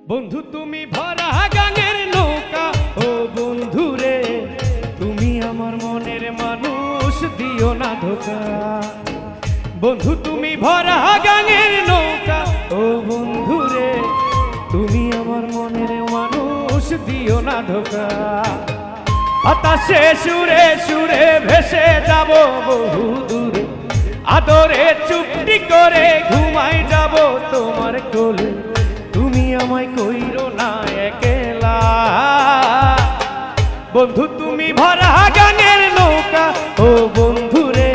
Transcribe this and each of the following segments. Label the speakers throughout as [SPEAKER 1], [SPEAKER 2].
[SPEAKER 1] বন্ধু তুমি ভরা গাঙের নৌকা, ও বন্ধু রে তুমি আমার মনের মানুষ, দিও না ধোকা। বন্ধু তুমি ভরা গাঙের নৌকা, ও বন্ধু রে তুমি আমার মনের মানুষ, দিও না ধোকা। বাতাসে সুরে সুরে ভেসে যাব বহু দূরে, আদরে চুপটি করে ঘুমাই যাব তোমার কোলে, তুমি আমায় কইরো না একলা। বন্ধু তুমি ভরা গাঙের নৌকা, ও বন্ধু রে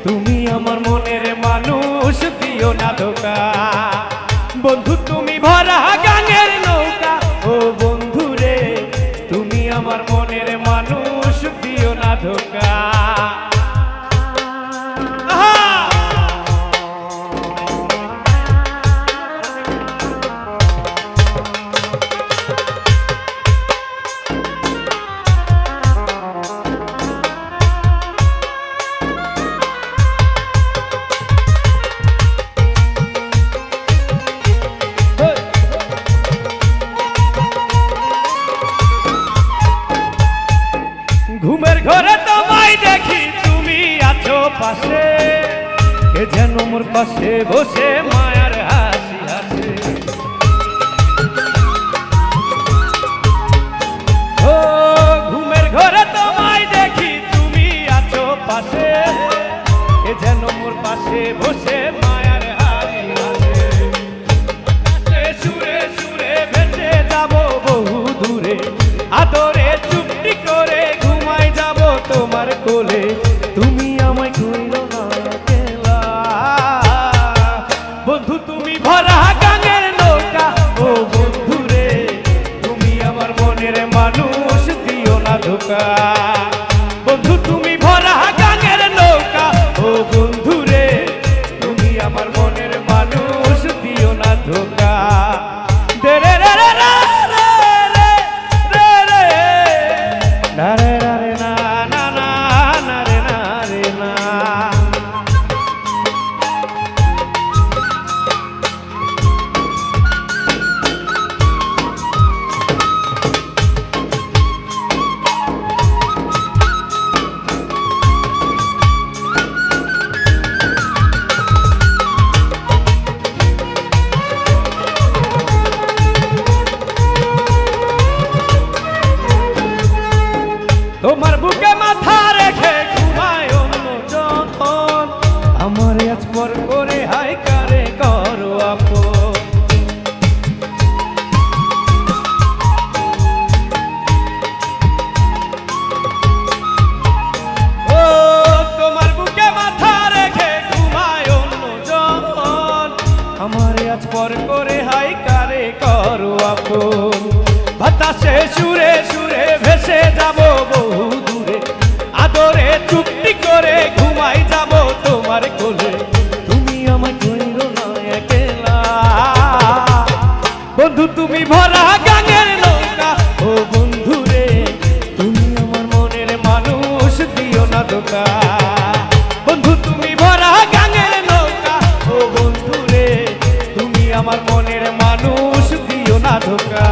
[SPEAKER 1] তুমি আমার মনের মানুষ, দিও না ধোকা। বন্ধু তুমি ভরা গাঙের নৌকা, ও বন্ধু রে তুমি আমার মনের মানুষ, দিও না ধোকা। ঘুমের ঘরে তোমায় দেখি তুমি আছো পাশে, কে যেন মোর পাশে বসে মায়ার হাসি হাসে। ও ঘুমের ঘরে তোমায় দেখি তুমি আছো পাশে, কে যেন মোর পাশে বসে মায়ার হাসি হাসে। সুরে সুরে ভেসে যাব বহু দূরে, আদরে চুপটি করে ঘুমাই যাব তোমার কোলে, তুমি আমায় কইরো না একলা। বন্ধু তুমি ভরা গাঙের নৌকা, ও বন্ধু রে তুমি আমার মনের মানুষ, দিও না ধোকা। বন্ধু তুমি ভরা গাঙের নৌকা, ও বন্ধু রে তুমি আমার মনের মানুষ, দিও না ধোকা। দে রে রে রে রে রে রে রে না রে না রে না না না না রে না রে না। তোমার বুকে মাথা রেখে ঘুমায় অন্যজন, আমার আজ পর করে হাই কারে করো আপন। ও তোমার বুকে মাথা রেখে ঘুমায় অন্যজন, আমার আজ পর করে হাই কারে করো আপন। বাতাসে সুরে সুরে ভেসে যাব বহু দূরে, আদরে চুপটি করে ঘুমাই যাব তোমার কোলে, তুমি আমায় কইরো না একলা। বন্ধু তুমি ভরা গাঙের নৌকা, ও বন্ধু রে তুমি আমার মনের মানুষ, দিও না ধোকা। বন্ধু তুমি ভরা গাঙের নৌকা, ও বন্ধু রে তুমি আমার মনের মানুষ, দিও না ধোকা।